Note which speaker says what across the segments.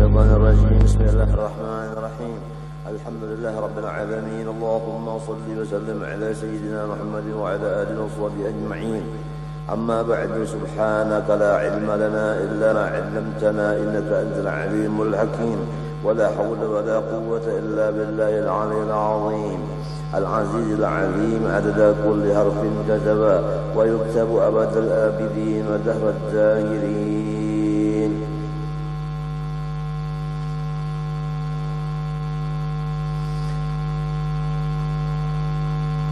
Speaker 1: الشيطان الرجيم. بسم الله الرحمن الرحيم. الحمد لله رب العالمين. اللهم صل وسلم على سيدنا محمد وعلى آله وصحبه أجمعين. أما بعد، سبحانك لا علم لنا إلا ما علمتنا إنك أنت العليم الحكيم. ولا حول ولا قوة إلا بالله العلي العظيم العزيز العليم. عدد كل حرف كتبا ويكتب أبد الآبدين ودهر الداهرين.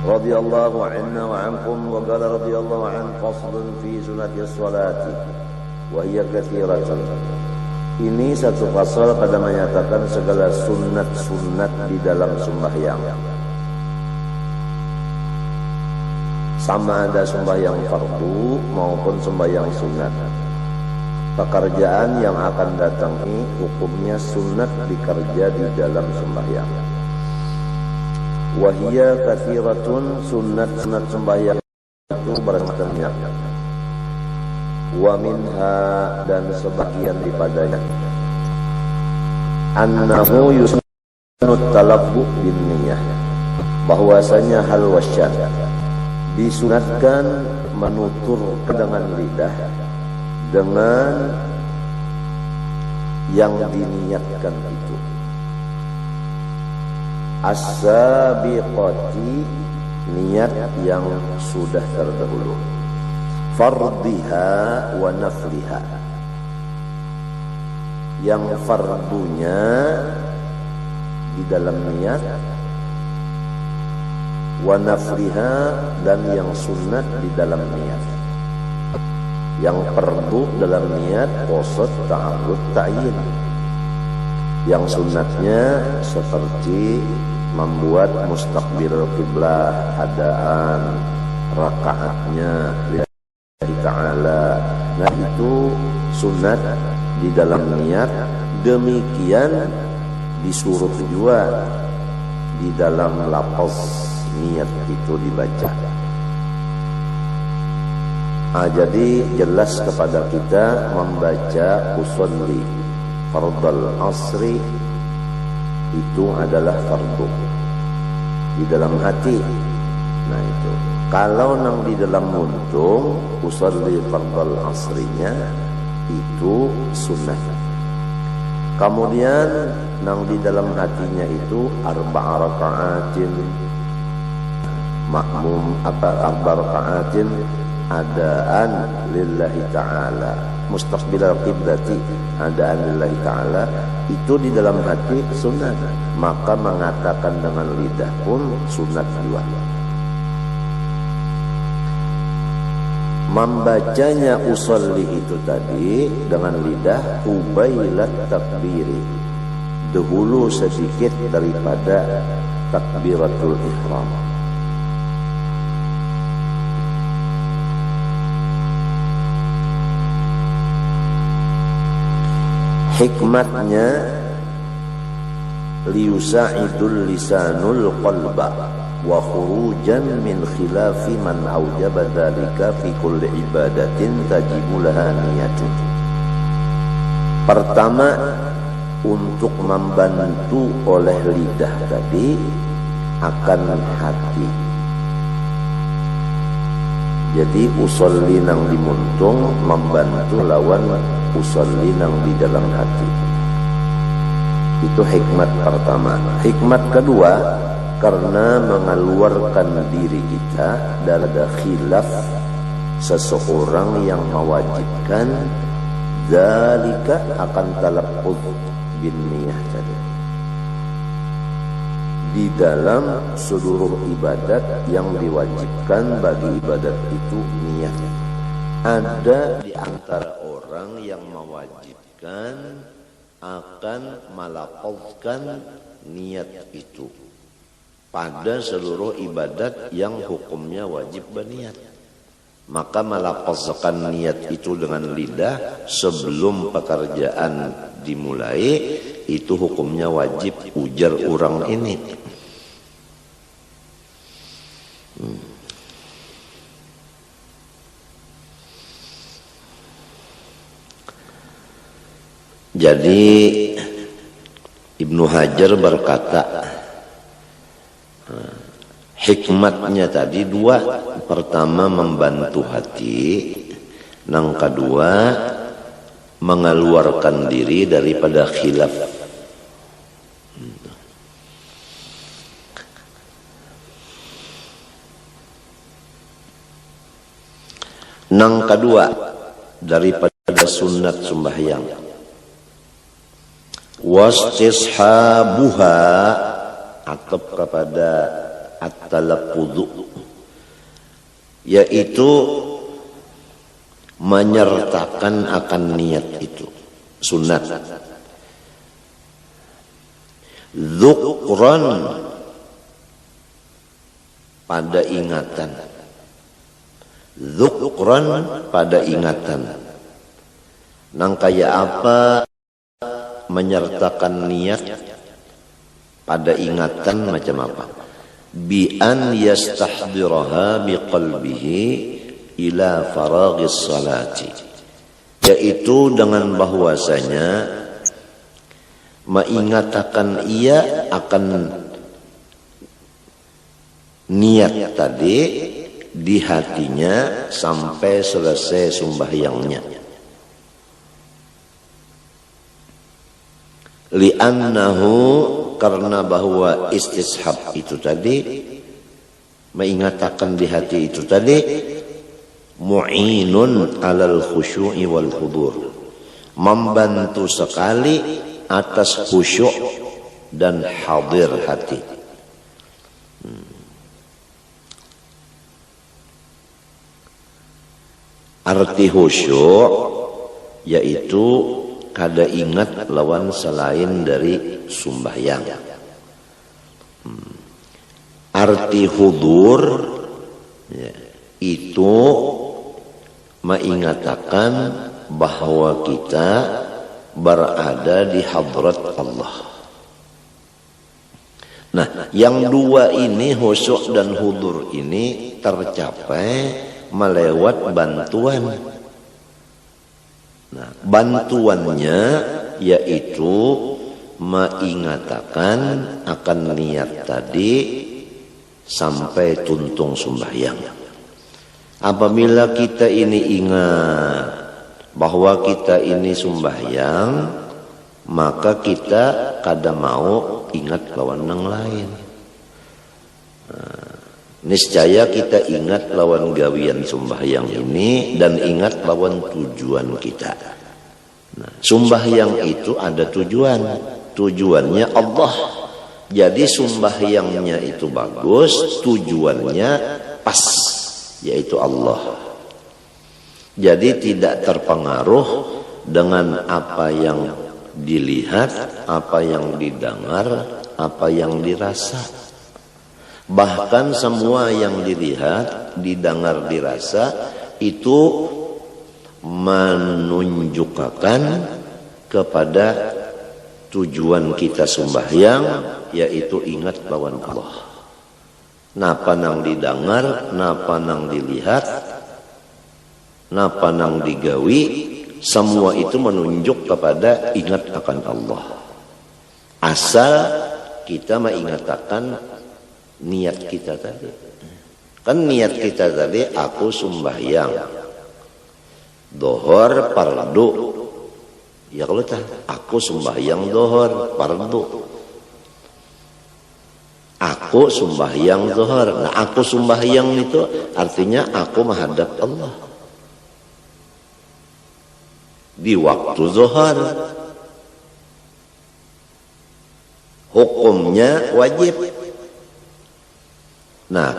Speaker 1: رضي الله عنا وعنكم. وقال رضي الله عن فصل في سنة الصلاة وهي كثيرة. Ini satu pasal pada menyatakan segala sunat-sunat di dalam sembahyang. Sama ada sembahyang fardu maupun sembahyang sunat. Pekerjaan yang akan datang ini hukumnya sunat dikerja di dalam sembahyang. Wahia kathiratun, sunat-sunat sembahyang itu bermacam-macam. Wa minha, dan sebagian daripadanya, annahu yusnut talabbu bin niyah, bahwasanya hal wasyad disunatkan menutur dengan lidah dengan yang diniatkan itu. As-sabiqati, niat yang sudah terdahulu. Fardiha wa nafliha, yang fardunya di dalam niat, wa nafliha, dan yang sunat di dalam niat. Yang fardu dalam niat qasad ta'arud ta'yin. Yang sunatnya seperti membuat mustaqbil qiblah, hadaan rakaatnya lillahi ta'ala. Nah, itu sunat di dalam niat. Demikian disuruh juga di dalam lafaz niat itu dibaca. Jadi jelas kepada kita membaca usolli fardal asri itu adalah fardu di dalam hati. Nah, itu kalau nang di dalam muntung usolli fardal asrinya itu sunnah. Kemudian nang di dalam hatinya itu arba'a raka'atin makmum arba'a raka'atin adaan lillahi ta'ala, mustaqbilal qiblati adaan lillahi ta'ala, itu di dalam hati sunat. Maka mengatakan dengan lidah pun sunat juga. Membacanya usolli itu tadi dengan lidah qubailat takbiri, dahulu sedikit daripada takbiratul ihram. Hikmatnya liyusa'idul lisanul qalba wa khurujan min khilafi man aujaba dzalika fi kulli ibadatin tajibu laha niyatun. Pertama, untuk membantu oleh lidah tadi akan hati. Jadi usolli nang dimuntung membantu lawan usolli nang di dalam hati. Itu hikmat pertama. Hikmat kedua, karena mengeluarkan diri kita dari khilaf seseorang yang mewajibkan zalika akan talaqqud bin niyah tadi di dalam seluruh ibadat yang diwajibkan bagi ibadat itu niat. Ada di antara orang yang mewajibkan akan melafazkan niat itu pada seluruh ibadat yang hukumnya wajib berniat. Maka melafazkan niat itu dengan lidah sebelum pekerjaan dimulai itu hukumnya wajib, ujar orang ini. Jadi Ibnu Hajar berkata, hikmatnya tadi dua. Pertama membantu hati, yang kedua mengeluarkan diri daripada khilaf. Yang kedua daripada sunat sembahyang, wastishabuha, atap kepada at-talaqqudu, yaitu menyertakan akan niat itu sunat. Dzukran, pada ingatan. Dzukran, pada ingatan. Nang kaya apa menyertakan niat pada ingatan macam apa? Bi an yastahdiraha biqalbihi ila faraghis salati, yaitu dengan bahwasanya mengingatkan ia akan niat tadi di hatinya sampai selesai sembahyangnya. Li'annahu, karena bahwa istishab itu tadi, mengingatkan di hati itu tadi, mu'inun alal khusyu'i wal hudur, membantu sekali atas khusyuk dan hadir hati. Arti khusyuk yaitu kada ingat lawan selain dari sembahyang. Arti hudur ya, itu mengingatkan bahwa kita berada di hadrat Allah. Nah, yang dua ini, khusyuk dan hudur ini, tercapai melewat bantuan. Nah, bantuannya yaitu mengingatkan akan niat tadi sampai tuntung sembahyang. Apabila kita ini ingat bahwa kita ini sembahyang, maka kita kada mau ingat lawan yang lain. Niscaya kita ingat lawan gawian sembahyang ini dan ingat lawan tujuan kita. Nah, sembahyang itu ada tujuan. Tujuannya Allah. Jadi sembahyangnya itu bagus, tujuannya pas, yaitu Allah. Jadi tidak terpengaruh dengan apa yang dilihat, apa yang didengar, apa yang dirasa. Bahkan semua yang dilihat, didengar, dirasa itu menunjukkan kepada tujuan kita sembahyang, yaitu ingat lawan Allah. Napa nang didengar, napa nang dilihat, napa nang digawi, semua itu menunjuk kepada ingat akan Allah. Asal kita mengingatkan niat kita tadi. Kan niat kita tadi, aku sembahyang dohor fardu. Ya kalau aku sembahyang dohor fardu. Aku sembahyang dohor. Nah, aku sembahyang itu artinya aku menghadap Allah di waktu zuhur. Hukumnya wajib. Nah,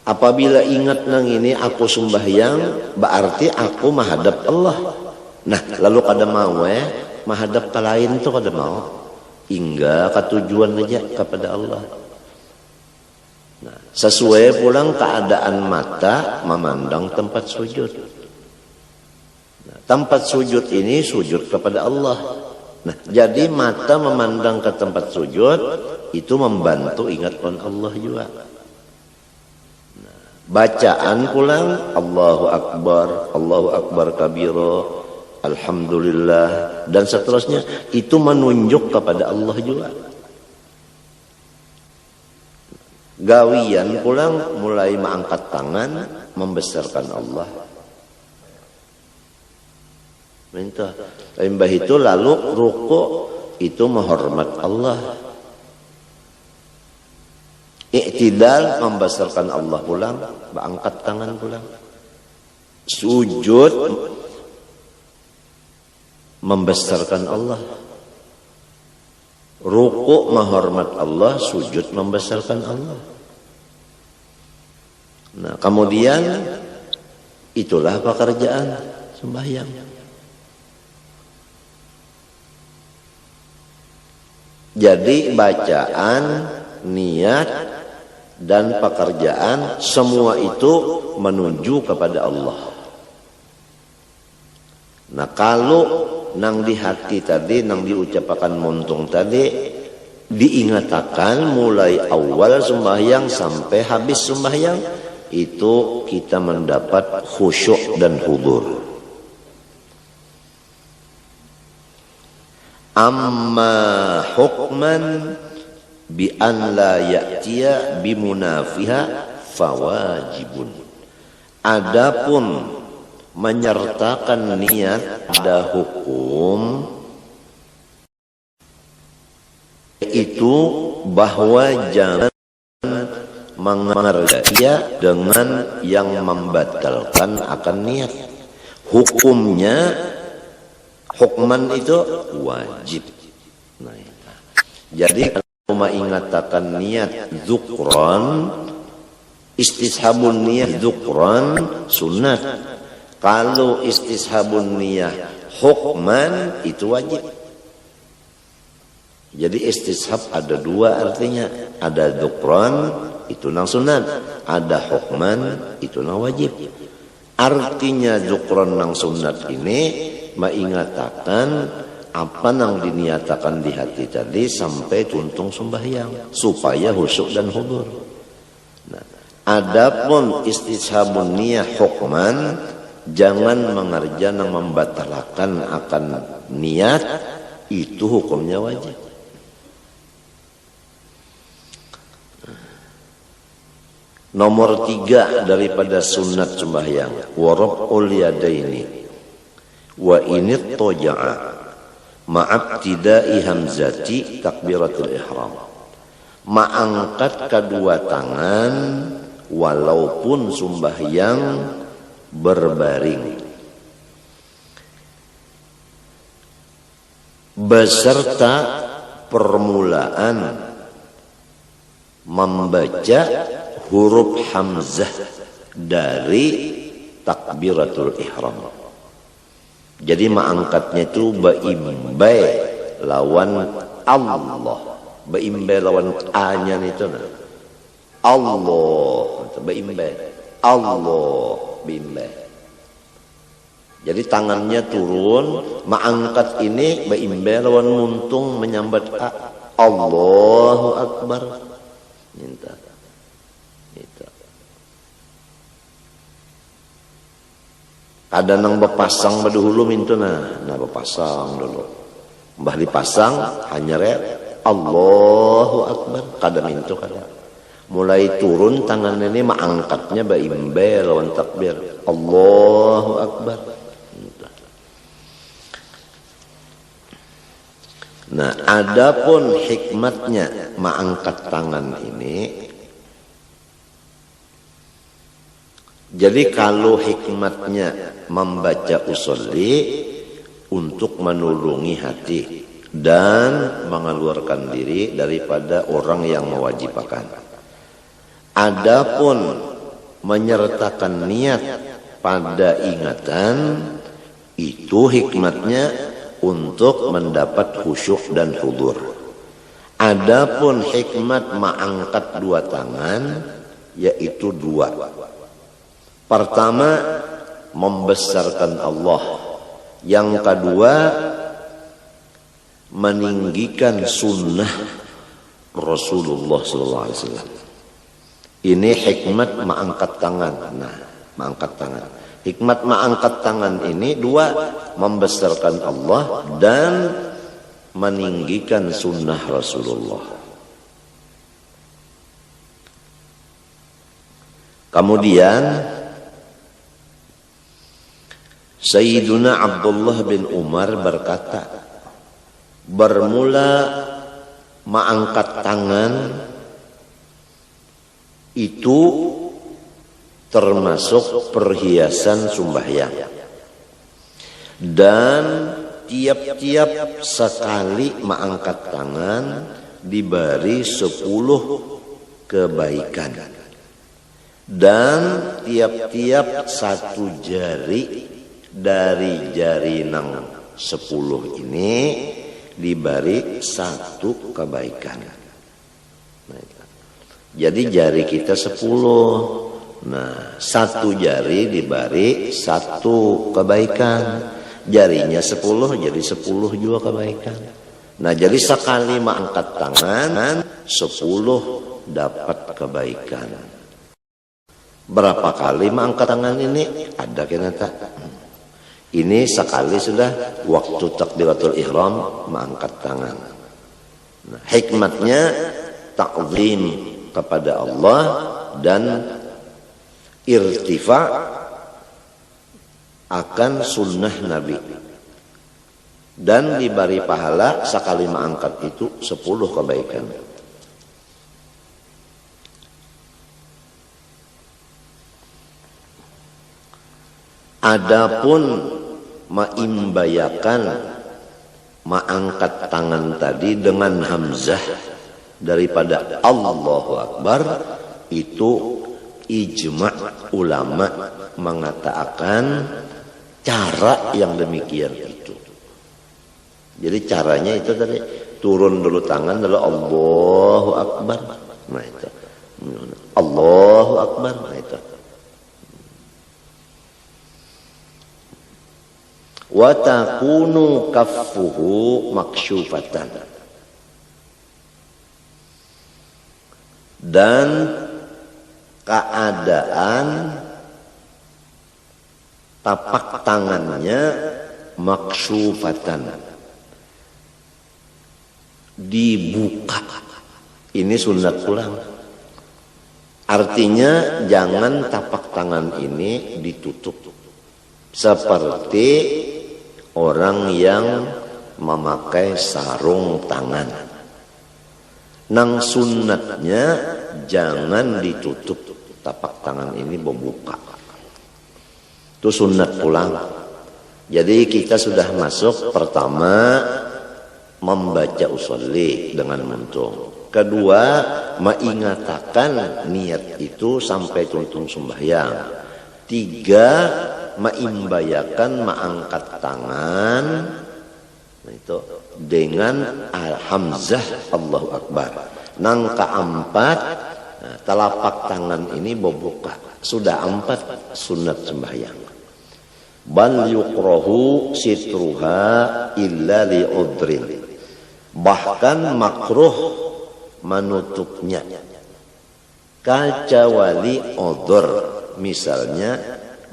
Speaker 1: apabila ingat nang ini aku sembahyang, berarti aku menghadap Allah. Nah, lalu kada mau menghadap ke lain itu kada mau. Hingga ke tujuan aja kepada Allah. Nah, sesuai pulang keadaan mata memandang tempat sujud. Nah, tempat sujud ini sujud kepada Allah. Nah, jadi mata memandang ke tempat sujud itu membantu ingat Allah juga. Bacaan pulang Allahu Akbar kabiro, alhamdulillah, dan seterusnya. Itu menunjuk kepada Allah juga. Gawian pulang mulai mengangkat tangan, membesarkan Allah. Minta. Limbah itu lalu ruku itu menghormat Allah. Iktidal membesarkan Allah pulang, angkat tangan pulang. Sujud membesarkan Allah. Ruku menghormat Allah, sujud membesarkan Allah. Nah, kemudian itulah pekerjaan sembahyang. Jadi bacaan, niat, dan pekerjaan semua itu menuju kepada Allah. Nah, kalau nang di hati tadi, nang diucapkan muntung tadi, diingatakan mulai awal sembahyang sampai habis sembahyang, itu kita mendapat khusyuk dan hudur. Amma hukman bi an la ya'tiya bi munafiha fawajibun. Adapun menyertakan niat ada hukum itu bahwa jangan mengerja dengan yang membatalkan akan niat. Hukumnya, hukman itu wajib. Nah, jadi kalau mengatakan niat dzukran, istishabun niat dzukran sunat. Kalau istishabun niat hukman itu wajib. Jadi istishab ada dua artinya. Ada dzukran itu nang sunat, ada hukman itu nang wajib. Artinya dzukran nang sunat ini mengatakan apa nang diniatakan di hati tadi sampai tuntung sembahyang supaya khusyuk dan hudur. Nah, adapun istishabun niyah hukman, jangan mengerja nang membatalkan akan niat, itu hukumnya wajib. Nomor 3 daripada sunat sembahyang, waraf'ul yadaini wa ini toja'a ma'abtidai hamzati takbiratul ihram. Mengangkat kedua tangan walaupun sembahyang berbaring beserta permulaan membaca huruf hamzah dari takbiratul ihram. Jadi mengangkatnya itu baimbai lawan Allah. Baimbai lawan A-nya itu nah. Allah, baimbai. Allah, baimbai. Jadi tangannya turun, mengangkat ini baimbai lawan muntung menyambat A. Allahu Akbar. Minta. Ada nang bepasang berdahulu mintu nah bepasang dulu. Mbah dipasang hanya Allahu Akbar kada mintu kada. Mulai turun tangan ini mengangkatnya baimbai lawan takbir Allahu Akbar. Nah, adapun hikmatnya mengangkat tangan ini, jadi kalau hikmatnya membaca usolli untuk menulungi hati dan mengeluarkan diri daripada orang yang mewajibkan. Adapun menyertakan niat pada ingatan, itu hikmatnya untuk mendapat khusyuk dan hudur. Adapun hikmat mengangkat dua tangan, yaitu dua. Pertama, membesarkan Allah. Yang kedua, meninggikan sunnah Rasulullah SAW. Ini hikmat mengangkat tangan. Nah, mengangkat tangan. Hikmat mengangkat tangan ini dua, membesarkan Allah dan meninggikan sunnah Rasulullah. Kemudian Sayyiduna Abdullah bin Umar berkata, bermula mengangkat tangan itu termasuk perhiasan sembahyang, dan tiap-tiap sekali mengangkat tangan diberi 10 kebaikan, dan tiap-tiap satu jari dari jari nang 10 ini diberi 1 kebaikan. Jadi jari kita 10. Nah, 1 jari diberi 1 kebaikan. Jarinya 10 jadi 10 juga kebaikan. Nah, jadi sekali mengangkat tangan 10 dapat kebaikan. Berapa kali mengangkat tangan ini? Ada kenapa? Ini sekali sudah waktu takbiratul ihram mengangkat tangan. Nah, hikmatnya ta'zim kepada Allah dan irtifa akan sunnah Nabi, dan diberi pahala sekali mengangkat itu 10 kebaikan. Adapun maimbayakan mengangkat tangan tadi dengan hamzah daripada Allahu Akbar, itu ijma' ulama mengatakan cara yang demikian itu. Jadi caranya itu tadi turun dulu tangan lalu Allahu Akbar. Nah itu. Allahu Akbar. Nah itu. Wa takunu kaffuhu maksyufatan. Dan keadaan tapak tangannya maksyufatan, dibuka. Ini sunat pulang. Artinya jangan tapak tangan ini ditutup seperti orang yang memakai sarung tangan. Nang sunnatnya jangan ditutup, tapak tangan ini membuka. Itu sunnat pulang. Jadi kita sudah masuk pertama membaca usolli dengan muntung. Kedua, mengingatakan niat itu sampai tuntung sembahyang. 3, meimbayakan mengangkat tangan itu dengan hamzah Allahu Akbar. Nang keempat, telapak tangan ini membuka. Sudah 4 sunat sembahyang. Bal yukrahu sitruha illa li udrin. Bahkan makruh menutupnya kecuali udhur, misalnya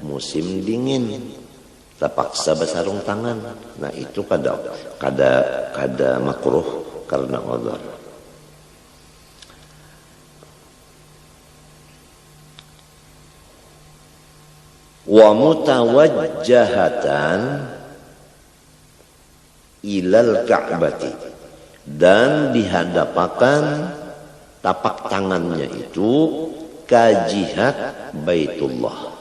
Speaker 1: musim dingin terpaksa bersarung tangan. Nah itu kada makruh karena udhur. Wa mutawajjahatan ilal ka'bati, dan dihadapkan tapak tangannya itu ke jihad Baitullah.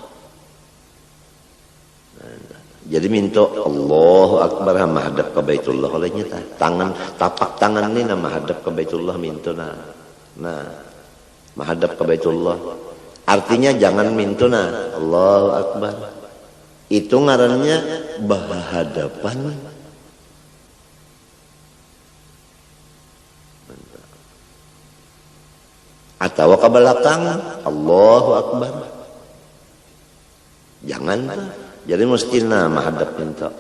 Speaker 1: Jadi minta Allahu Akbar menghadap ke Baitullah olehnya tangan tapak tangan ini menghadap ke Baitullah minta nah menghadap ke Baitullah. Artinya jangan minta Allahu Akbar. Itu ngarannya berhadapan. Atau ke belakang Allahu Akbar. Jangan. Jadi mesti menghadap minta.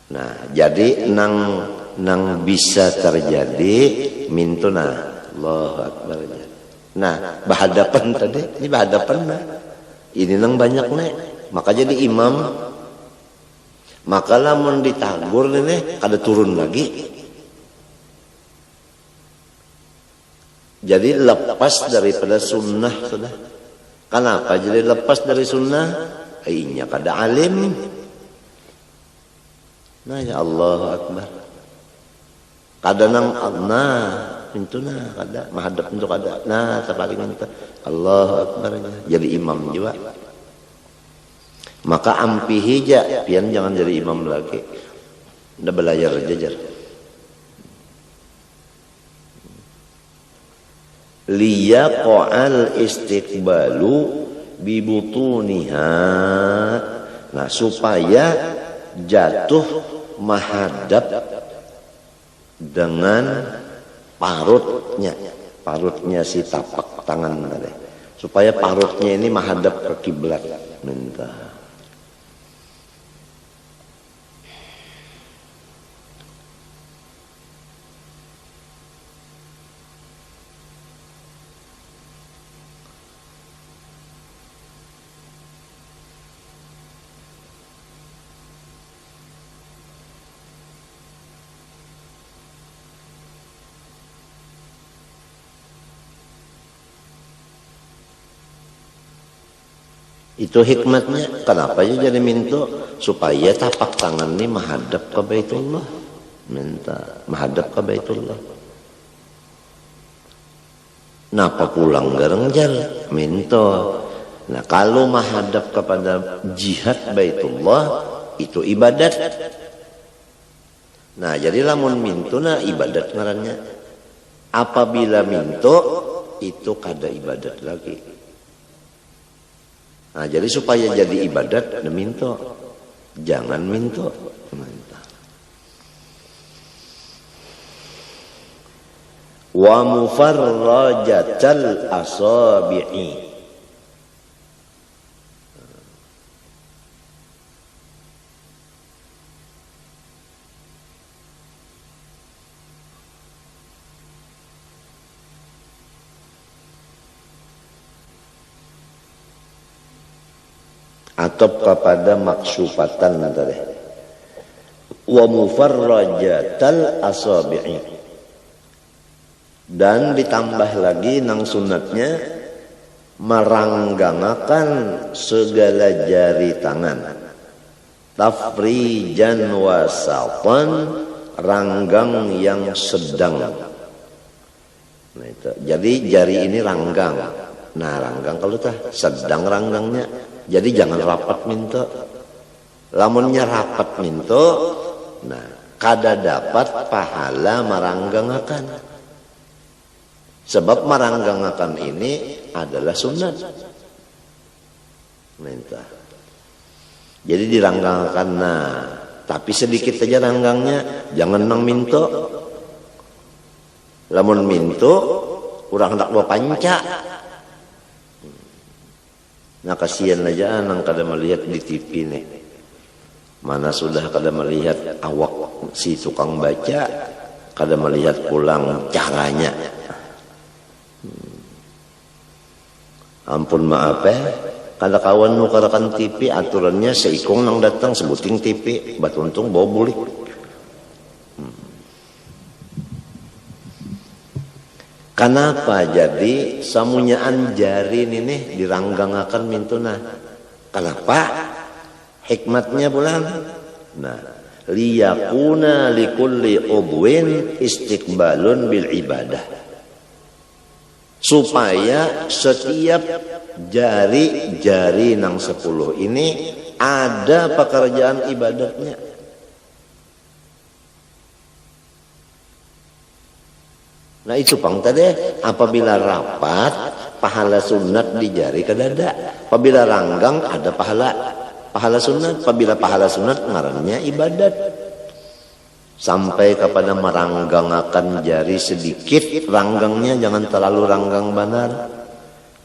Speaker 1: Nah, jadi nang bisa terjadi minta Allahu Akbar. Nah, berhadapan tadi, ini berhadapan Ini nang banyak nek, maka jadi imam. Maka lamun ditagur nih kada turun lagi. Jadi lepas daripada sunnah sudah. Kenapa jadi lepas dari sunnah? Ainya kada alim. Nah ya Allah Akbar. Kada nang pintu kada menghadap untuk kada. Nah terpaling minta Allah Akbar jadi imam juga. Maka ampihi ja, pian jangan jadi imam lagi. Udah belajar jajar. Liyaqa'al istiqbalu bibutuniha. Nah supaya jatuh menghadap dengan parutnya si tapak tangan tadi, supaya parutnya ini menghadap ke kiblat. Minta itu hikmatnya. Kenapa ya jadi minta? Supaya tapak tangan ini menghadap ke Baitullah. Minta menghadap ke Baitullah. Napa pulang garengjar? Minta. Nah kalau menghadap kepada jihad Baitullah itu ibadat. Nah jadi lamun minto na ibadat ngarannya. Apabila minto itu kada ibadat lagi. Nah, jadi supaya jadi ibadat, minto. Jangan minto. Wa mufarrajatal asabi'i. Atau kepada maksufatan tadi. Wa mufarrajatal asabi'i. Dan ditambah lagi nang sunatnya meranggangakan segala jari tangan. Tafrijan wasatan, ranggang yang sedang. Nah, itu. Jadi jari ini ranggang. Nah ranggang kalau tah sedang ranggangnya. Jadi jangan rapat minta. Lamunnya rapat minta, nah kada dapat pahala meranggangakan. Sebab meranggangakan ini adalah sunat. Minta. Jadi diranggangakan. Nah, tapi sedikit aja ranggangnya, jangan nang minta. Lamun minta, urang hendak bawa panca. Nah kasihan aja nang kada melihat di TV nih. Mana sudah kada melihat awak si tukang baca, kada melihat pulang caranya. Ampun maaf kada kawan nukarakan TV aturannya seikong nang datang sebuting TV, batuntung bawa bulik. Kenapa jadi samunyaan jari ini diranggangakan mintuna? Kenapa? Hikmatnya bulan. Nah, liyakuna likulli udwin istiqbalun bil ibadah. Supaya setiap jari-jari nang 10 ini ada pekerjaan ibadatnya. Nah itu pang tadi apabila rapat pahala sunat di jari kedada. Apabila ranggang ada pahala sunat. Apabila pahala sunat ngarannya ibadat. Sampai kepada meranggangakan jari sedikit, ranggangnya jangan terlalu ranggang benar.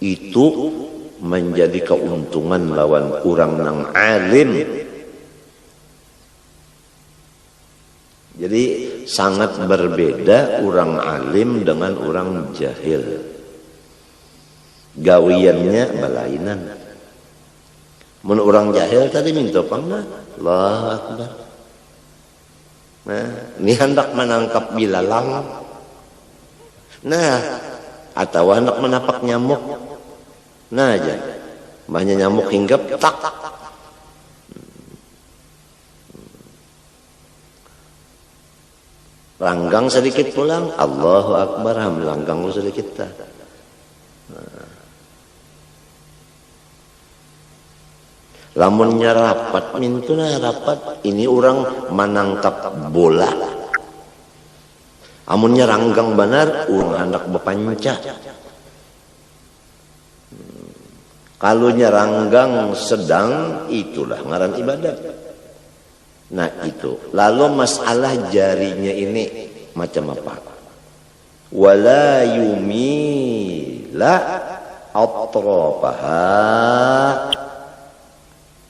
Speaker 1: Itu menjadi keuntungan lawan orang nang alim. Jadi sangat berbeda orang alim dengan orang jahil. Gawiannya balainan. Mun orang jahil tadi minta pangna, Allahu Akbar. Nah, ini hendak menangkap bilalang. Nah, atau hendak menapak nyamuk. Nah aja, banyak nyamuk hinggap tak. Langgang sedikit pulang, Allahu Akbar, langgang lu sedikit tak. Lamunnya rapat, mintuna rapat, ini orang menangkap bola. Amunnya ranggang benar, orang hendak berpanca. Kalau nyeranggang sedang, itulah ngaran ibadat. Nah itu. Lalu masalah jarinya ini macam apa? Wala yumila atrafaha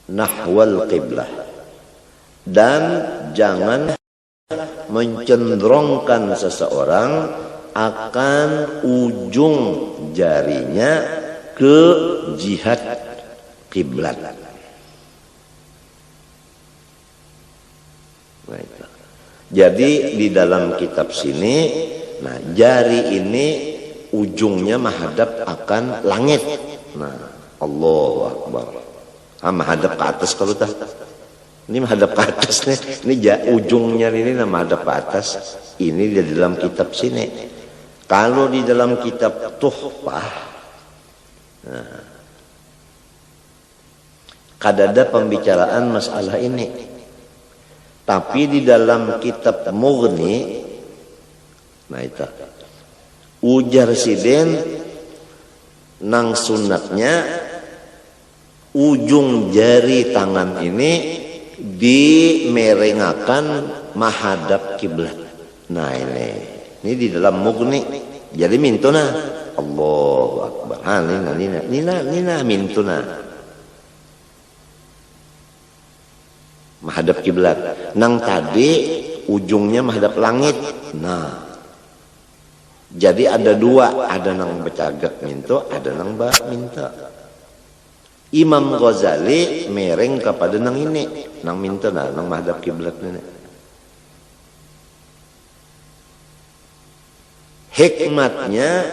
Speaker 1: nahwal qiblah. Dan jangan mencenderungkan seseorang akan ujung jarinya ke jihad kiblat. Jadi di dalam kitab sini, nah jari ini ujungnya menghadap akan langit. Nah, Allahu Akbar. Menghadap ke atas kalau tak. Ini menghadap ke atas nih. Ini ujungnya ini menghadap ke atas. Ini di dalam kitab sini. Kalau di dalam kitab Tuhfah, nah, kadada pembicaraan masalah ini. Tapi di dalam kitab Mughni, nah itu ujar siden nang sunatnya ujung jari tangan ini dimerengakan menghadap kiblat. Nah ini di dalam Mughni. Jadi mintuna Allahu Akbar. Nina mintuna menghadap kiblat. Nang tadi ujungnya menghadap langit. Nah, jadi ada dua, ada nang bercagak minta, ada nang minta. Imam Ghazali mereng kepada nang ini, nang minta nang menghadap kiblat ini. Hikmatnya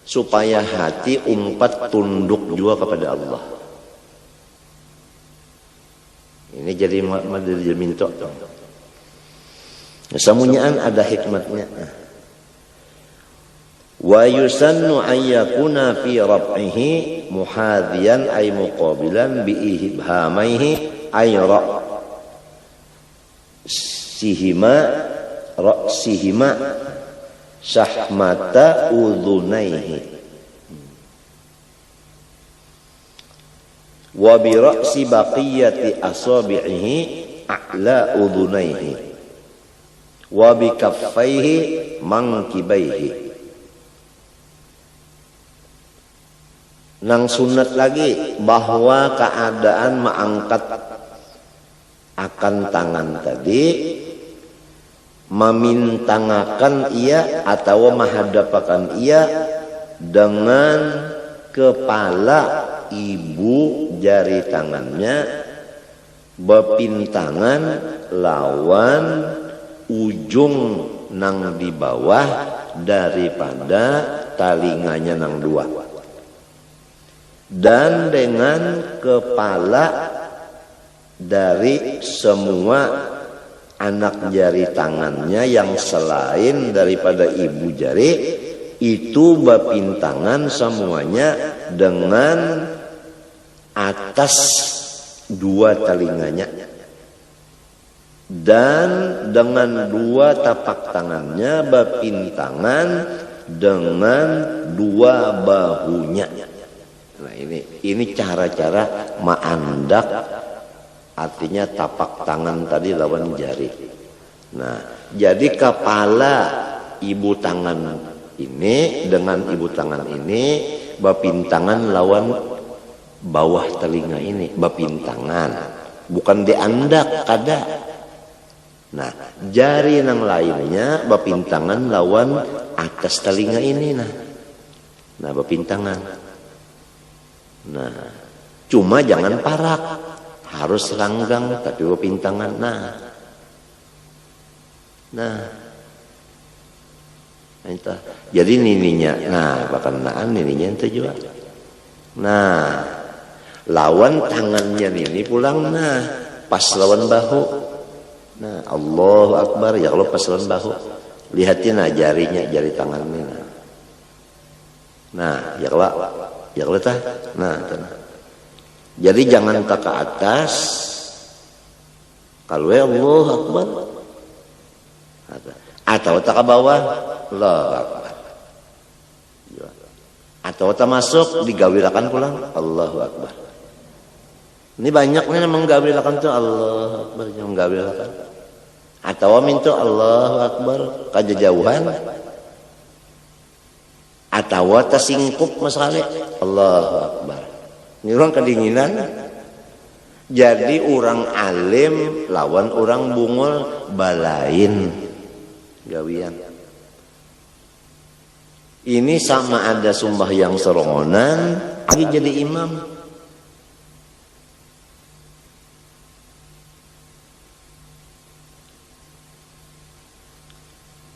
Speaker 1: supaya hati umpat tunduk juga kepada Allah. Ini jadi minta. Samunyaan ada hikmatnya. Wa yusannu ayyakuna fi rab'ihi muhadiyan ay muqabilan bi ibhamaihi ay ra'sihima syahmata udhunaihi wa bi ra'si baqiyati asabi'ihi a'la udhunaihi wa bi kaffaihi mankibaihi. Nang sunat lagi bahwa keadaan mengangkat akan tangan tadi memintangakan ia atau menghadapakan ia dengan kepala ibu jari tangannya berpintangan lawan ujung nang di bawah daripada talinganya nang dua, dan dengan kepala dari semua anak jari tangannya yang selain daripada ibu jari itu berpintangan semuanya dengan atas dua telinganya dan dengan dua tapak tangannya berpintangan dengan dua bahunya. Nah ini cara-cara ma'andak, artinya tapak tangan tadi lawan jari. Nah, jadi kepala ibu tangan ini dengan ibu tangan ini berpintangan lawan bawah telinga ini, berpintangan. Bukan diandak kada. Nah, jari yang lainnya berpintangan lawan atas telinga ini nah berpintangan. Nah, Cuma jangan parak, harus ranggang tapi pintangan. Nah, jadi nininya, bakanaan nininya itu juga. Nah, lawan tangannya nini pulang, pas lawan bahu. Nah, Allahu Akbar, ya Allah pas lawan bahu. Lihatin jarinya, jari tangannya. Nah, ya Allah tah. Nah, jadi jangan tak ke atas. Kalau Allahu Akbar. Atau tak ke bawah. Allahu Akbar. Atau tak masuk digawirakan pulang. Allahu Akbar. Ini banyaknya menggawirakan tuh Allahu Akbar, yang menggawirakan. Atau minta Allahu Akbar kajauhan. Atau tersingkup masalah Allahu Akbar. Ini orang kedinginan. Jadi orang alim lawan orang bungul balain gawian. Ini sama ada sembahyang serongonan lagi jadi imam.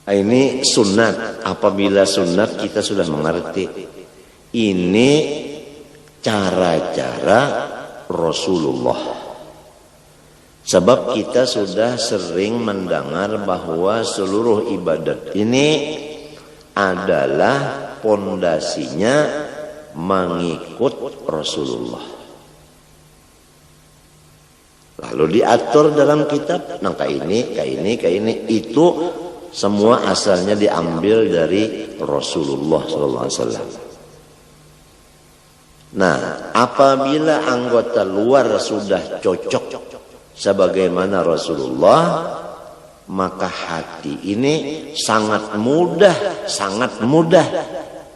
Speaker 1: Ini sunat. Apabila sunat kita sudah mengerti. Ini cara-cara Rasulullah. Sebab kita sudah sering mendengar bahwa seluruh ibadat ini adalah pondasinya mengikut Rasulullah. Lalu diatur dalam kitab, kayak ini itu semua asalnya diambil dari Rasulullah SAW. Nah, apabila anggota luar sudah cocok sebagaimana Rasulullah, maka hati ini sangat mudah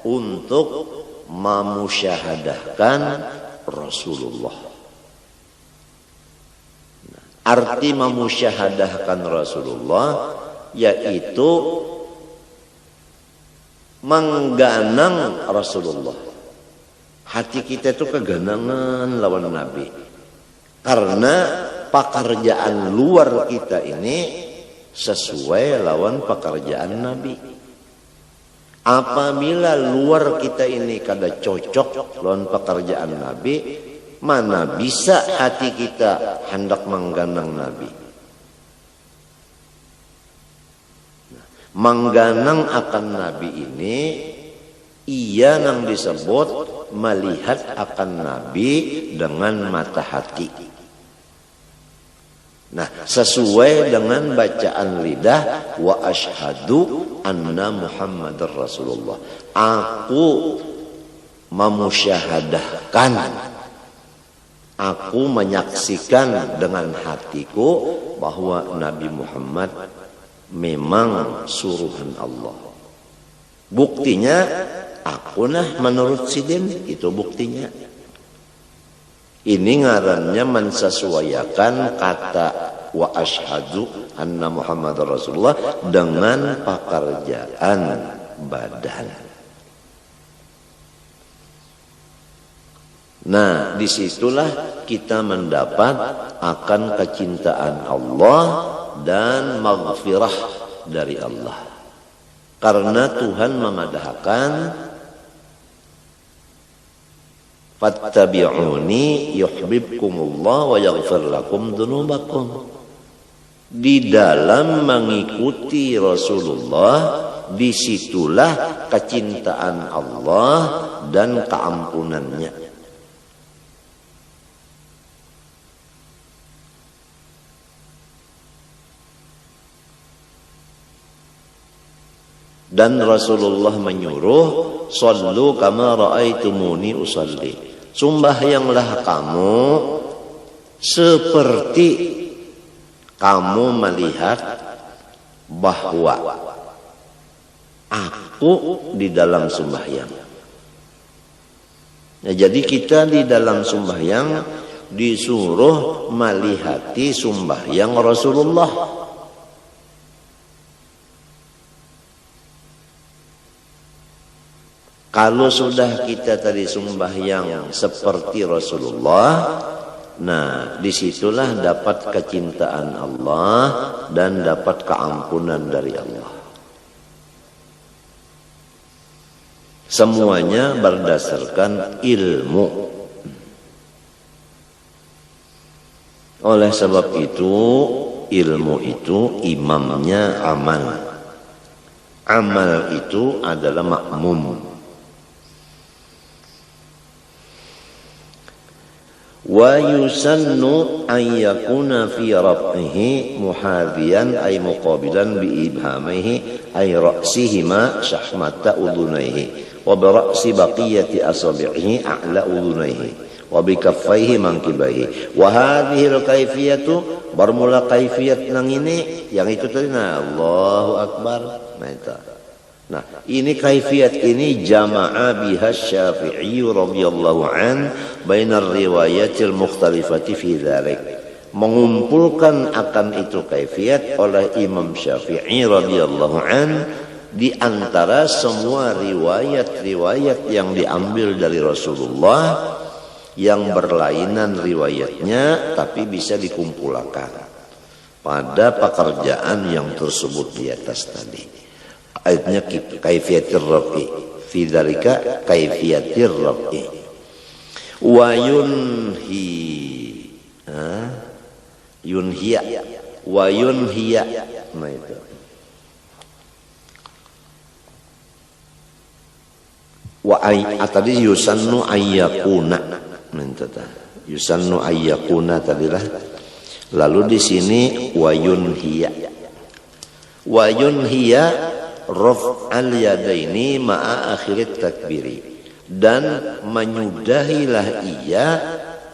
Speaker 1: untuk memusyahadahkan Rasulullah. Arti memusyahadahkan Rasulullah yaitu mengganang Rasulullah. Hati kita itu keganangan lawan Nabi. Karena pekerjaan luar kita ini sesuai lawan pekerjaan Nabi. Apabila luar kita ini kada cocok lawan pekerjaan Nabi, mana bisa hati kita hendak mengganang Nabi. Mengganang akan Nabi ini ia yang disebut melihat akan Nabi dengan mata hati. Nah, sesuai dengan bacaan lidah, wa asyhadu anna Muhammadar Rasulullah. Aku memusyahadahkan, aku menyaksikan dengan hatiku bahwa Nabi Muhammad memang suruhan Allah. Buktinya aku menurut sidin, itu buktinya. Ini ngarannya mensesuaikan kata wa asyhadu anna Muhammadar Rasulullah dengan pekerjaan badan. Nah, disitulah kita mendapat akan kecintaan Allah dan maghfirah dari Allah. Karena Tuhan memadahkan fattabi'uni yuhibbukumullah wa yaghfir lakum dzunubakum. Di dalam mengikuti Rasulullah, disitulah kecintaan Allah dan keampunannya. Dan Rasulullah menyuruh, sallu kama ra'aitumuni usalli. Sembahyanglah kamu seperti kamu melihat bahwa aku di dalam sembahyang. Nah, jadi kita di dalam sembahyang disuruh melihati sembahyang Rasulullah. Kalau sudah kita tadi sembahyang seperti Rasulullah, nah disitulah dapat kecintaan Allah dan dapat keampunan dari Allah. Semuanya berdasarkan ilmu. Oleh sebab itu, ilmu itu imamnya amal. Amal itu adalah makmum. Wa yusannu an yakuna fi raf'ihi muhadhiyan ay muqabilan bi ibhamihi ay ra'sihima shahmata udhunayhi wa bi ra'si baqiyati asabi'ihi a'la udhunayhi wa bi kaffaihi mankibaihi wa hadhihi al-kaifiyatu bermula kaifiyat nang ini yang itu tadi Allahu akbar. Nah, ini kaifiyat ini jama'a biha Syafi'i radhiyallahu an bainar riwayatil mukhtalifati fi dzalik. Mengumpulkan akan itu kaifiyat oleh Imam Syafi'i radhiyallahu an di antara semua riwayat-riwayat yang diambil dari Rasulullah yang berlainan riwayatnya tapi bisa dikumpulkan pada pekerjaan yang tersebut di atas tadi. Ayatnya kaifiyatir rafi fi dzalika kaifiyatir rafi wa yunhiya wa yunhiya. Nah itu wa tadi yusannu ayyakuna, yusannu ayyakuna tadilah. Lalu di sini wa yunhiya raf'al yadaini ma'a akhirat takbiri, dan menyudahilah ia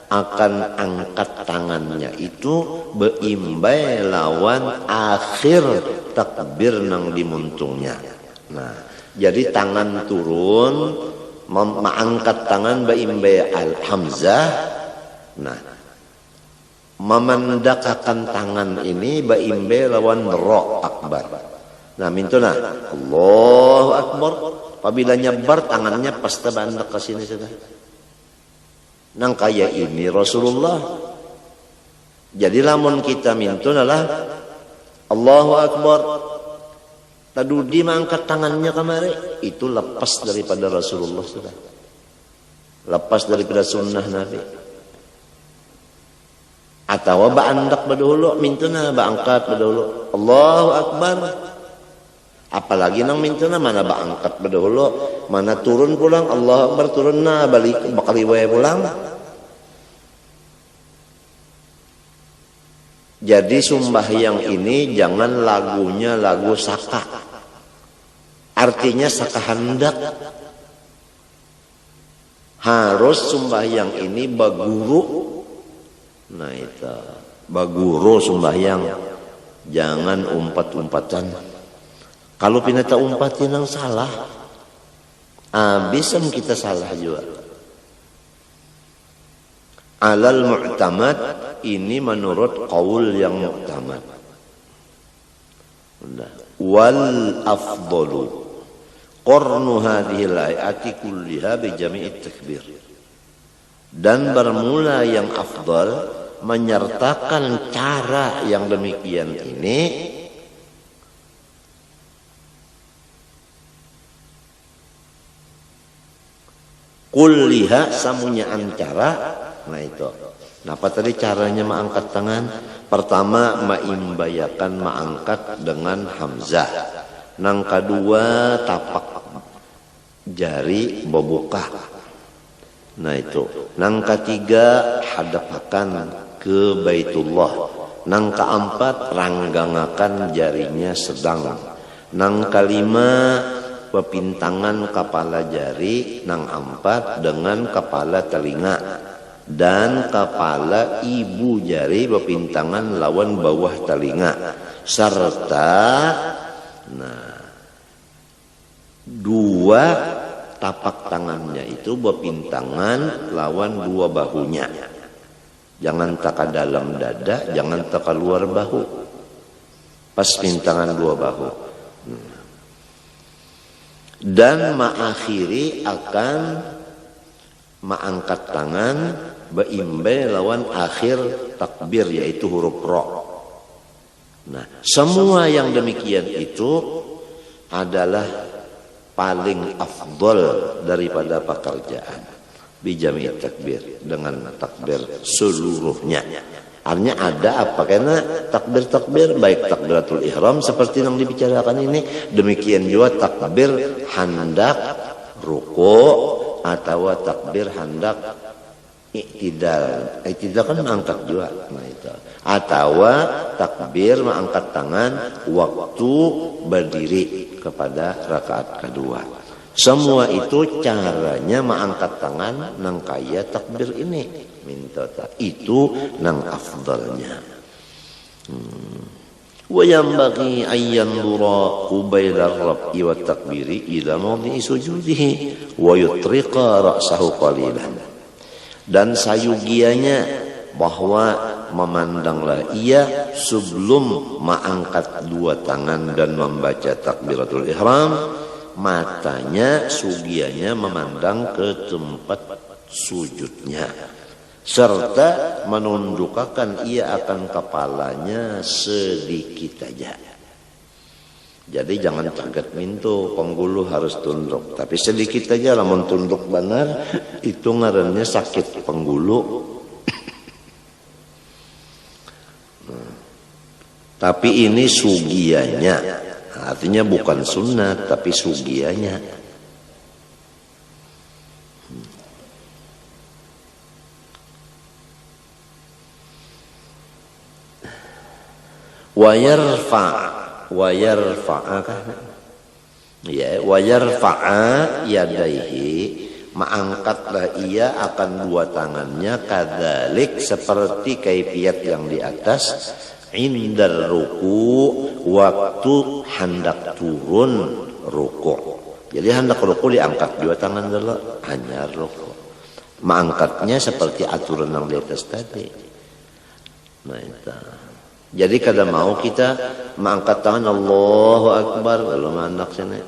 Speaker 1: akan angkat tangannya itu beimbai lawan akhir takbir nang dimuntungnya. Nah, jadi tangan turun mengangkat tangan beimbai al-hamzah. Nah, memandakakan tangan ini beimbai lawan ro akbar. Nah, mintuna Allahu akbar. Apabila nyebar tangannya pasti bandak ke sini sudah. Nang kaya ini Rasulullah. Jadi lamun kita mintuna lah Allahu akbar. Tadudi mengangkat tangannya kemari, itu lepas daripada Rasulullah sudah. Lepas daripada sunnah Nabi. Atau bandak badahulu mintuna angkat badahulu Allahu akbar. Apalagi nang mintuna mana angkat badahulu, mana turun pulang Allahu akbar turun na balik bakal wae pulang. Jadi sembahyang ini jangan lagunya lagu saka. Artinya saka hendak. Harus sembahyang ini baguru. Nah itu baguru sembahyang. Jangan umpat-umpatan. Kalau pinata umpatin yang salah, bisa kita salah juga. Alal mu'tamad ini menurut qaul yang mu'tamad. Wal afdalu qarnu hadhil ayati kulliha bi jami'it takbir. Dan bermula yang afdal menyertakan cara yang demikian ini kulliha samunya antara. Nah itu. Nah apa tadi caranya mengangkat tangan? Pertama maimbayakan mengangkat dengan hamzah. Nang kedua tapak jari bobuka. Nah itu. Nang ketiga hadapakan ke Baitullah. Nang keempat ranggangakan jarinya sedang. Nang kelima pepintangan kepala jari. Nang empat dengan kepala telinga. Dan kepala ibu jari pepintangan lawan bawah telinga. Serta dua tapak tangannya itu berpintangan lawan dua bahunya. Jangan tak dalam dada, jangan tak luar bahu. Pas pintangan dua bahu.
Speaker 2: dan ma'akhiri akan ma'angkat tangan beimbe lawan akhir takbir yaitu huruf ra. Nah, semua yang demikian itu adalah paling afdol daripada pekerjaan bijami takbir dengan takbir seluruhnya. Artinya ada apa? Karena takbir-takbir baik takbiratul ihram seperti yang dibicarakan ini, demikian juga takbir hendak ruku atau takbir hendak iktidal. Iktidal kan mengangkat juga. Nah itu. Atau takbir mengangkat tangan waktu berdiri kepada rakaat kedua. Semua itu caranya mengangkat tangan nang kaya takbir ini. Minta itu nang afdalnya. Wa yanbaghi an yanzura qabaila ar-raf'i wa takbiri ila mawdi'i sujudihi wa yutriqa ra'sahu qalilan. Dan sayugianya bahwa memandanglah ia sebelum mengangkat dua tangan dan membaca takbiratul ihram, matanya sugianya memandang ke tempat sujudnya serta menundukkan ia akan kepalanya sedikit aja. Jadi jangan kaget mintu penggulu harus tunduk, tapi sedikit aja lah tunduk benar itu ngarannya sakit penggulu. Tapi ini sugianya, artinya bukan sunat tapi sugianya. Wa yarfa'a yadaihi, mengangkatlah ia akan dua tangannya kadzalik seperti kaifiat yang di atas, indar ruku waktu hendak turun ruku. Jadi hendak ruku diangkat dua tangan dulu, hanya ruku. Mengangkatnya seperti aturan yang di atas tadi. Nah itu. Jadi kadang mau kita mengangkat tangan Allahu Akbar lalu hendak sini.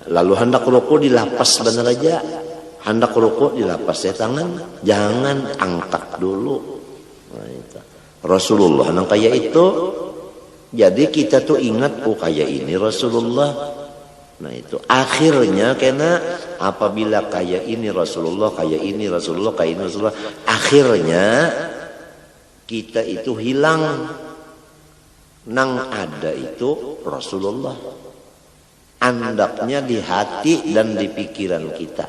Speaker 2: Lalu hendak ruku dilapas benar aja. Hendak ruku dilapas ya tangan, jangan angkat dulu. Nah, itu. Rasulullah nang kayak itu. Jadi kita tuh ingat kayak ini Rasulullah. Nah itu akhirnya karena apabila kayak ini Rasulullah, kayak ini Rasulullah, kayak ini Rasulullah, akhirnya kita itu hilang. Nang ada itu Rasulullah. Andaknya di hati dan di pikiran kita.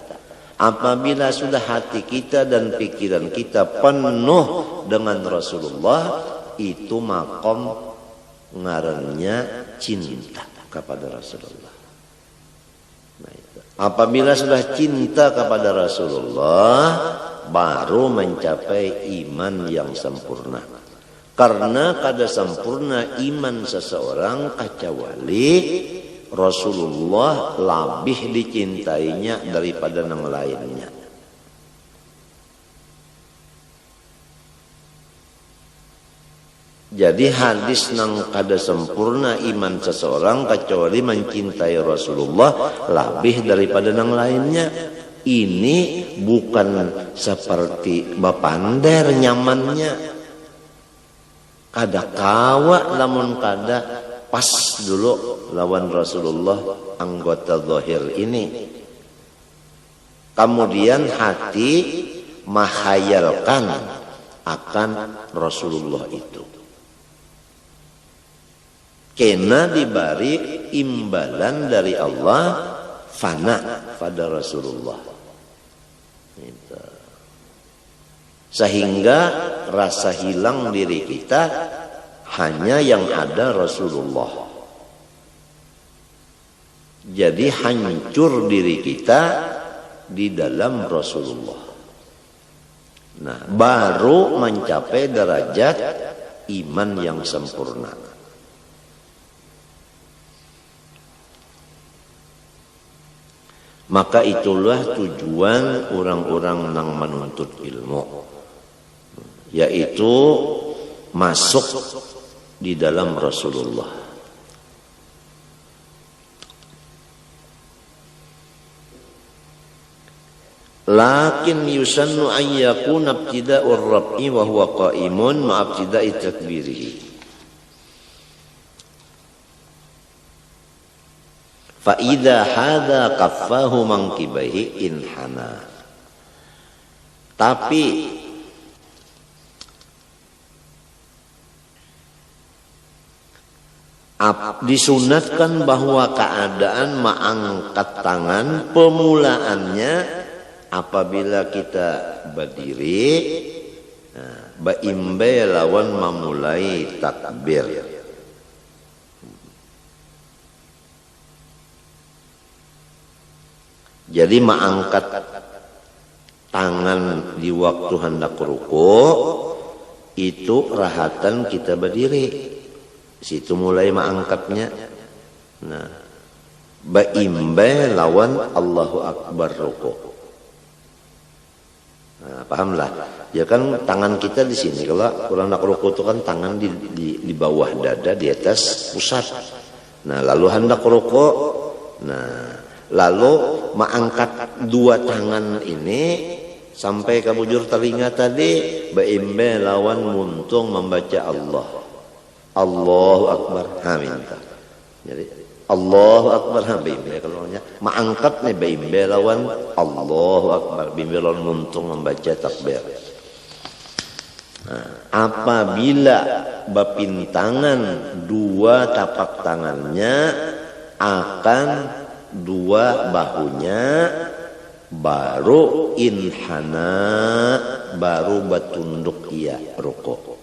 Speaker 2: Apabila sudah hati kita dan pikiran kita penuh dengan Rasulullah, itu makom ngarannya cinta kepada Rasulullah. Nah, itu. Apabila sudah cinta kepada Rasulullah, baru mencapai iman yang sempurna. Karena kada sempurna iman seseorang kecuali Rasulullah lebih dicintainya daripada yang lainnya. Jadi hadis nang kada sempurna iman seseorang kecuali mencintai Rasulullah lebih daripada yang lainnya. Ini bukan seperti bapander nyamannya. Kada kawa lamun kada pas dulu lawan Rasulullah anggota zahir ini. Kemudian hati menghayalkan akan Rasulullah itu. Kena diberi imbalan dari Allah fana pada Rasulullah. Itu. Sehingga rasa hilang diri kita hanya yang ada Rasulullah. Jadi hancur diri kita di dalam Rasulullah. Nah, baru mencapai derajat iman yang sempurna. Maka itulah tujuan orang-orang yang menuntut ilmu, yaitu masuk di dalam Rasulullah. Lakin yusannu an yakuna ibtida'ur rab'i wa huwa qa'imun ma ibtida'i takbirihi. Fa idza hadza kaffahu mankibaihi inhana. Tapi disunatkan bahwa keadaan mengangkat tangan pemulaannya apabila kita berdiri, baimbe lawan memulai takbir. Jadi mengangkat tangan di waktu hendak ruku itu rahatan kita berdiri. Situ mulai mengangkatnya. Nah, baimbe lawan Allahu Akbar ruku. Nah, pahamlah. Ya kan tangan kita di sini. Kalau orang nak ruku itu kan tangan di bawah dada, di atas pusat. Nah, lalu hendak ruku. Nah, lalu mengangkat dua tangan ini sampai ke bujur telinga tadi, baimbe lawan muntung membaca Allah. Allahu Akbar. Minta. Jadi Allahu Akbar baimbe kalau nya mengangkat nih baimbe lawan Allahu Akbar, baimbe lawan muntung membaca takbir. Nah, apabila bapintangan dua tapak tangannya akan dua bahunya, baru inhana, baru batunduk ia rukuk.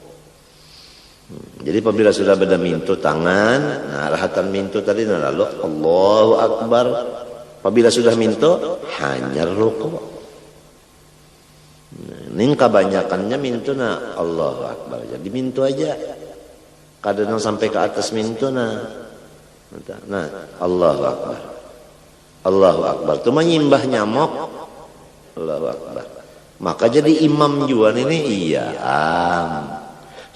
Speaker 2: Jadi apabila sudah beda mintu tangan, nah rahatan mintu tadi lalu Allahu Akbar. Apabila sudah mintu hanya rukuk. Ning kebanyakannya mintu na Allahu Akbar. Jadi mintu aja. Kadang sampai ke atas mintu nah Allahu Akbar. Allahu Akbar. Itu menyimbah nyamuk. Allahu Akbar. Maka jadi imam juga ini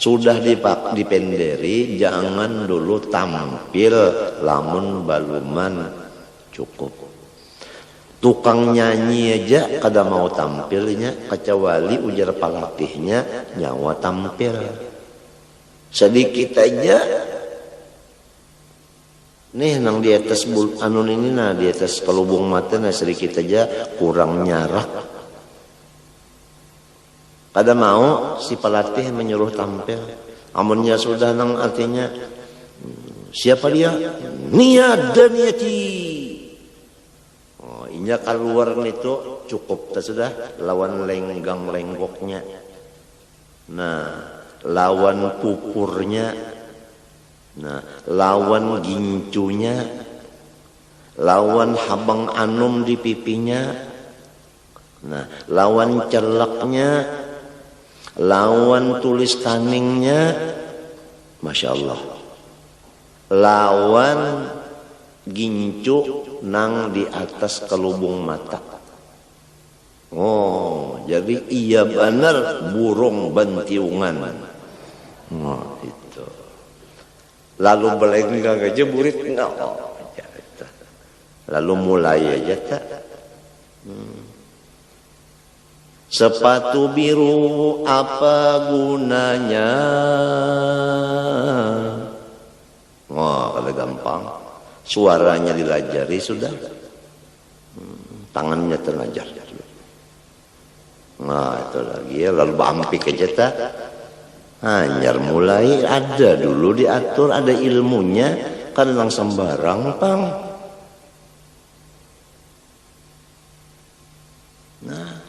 Speaker 2: sudah dipenderi, jangan dulu tampil lamun baluman cukup. Tukang nyanyi aja kada mau tampilnya, kecuali ujar pelatihnya nyawa tampil. Sedikit aja nih nang di atas anun ini nah di atas kelubung mata nah sedikit aja kurang nyarak. Kada mau si pelatih menyuruh tampil. Amunnya sudah nang artinya siapa dia? Niat dan niati. Oh, inya keluar itu cukup tak sudah lawan lenggang lenggoknya. Nah, lawan pupurnya. Nah, lawan gincunya. Lawan habang anum di pipinya. Nah, lawan celaknya. Lawan tulis taningnya, Masya Allah. Lawan gincu nang di atas kelubung mata. Oh, jadi iya benar burung bentiungan. Oh, itu. Lalu belenggang aja burit enggak. Oh, lalu mulai aja tak. Sepatu biru apa gunanya? Wah, kalau gampang. Suaranya dilajari sudah. Tangannya terlajar. Nah, itu lagi ya. Lalu bampik aja tak. Hanyar mulai ada dulu diatur, ada ilmunya. Kan langsung sembarang, pang. Nah.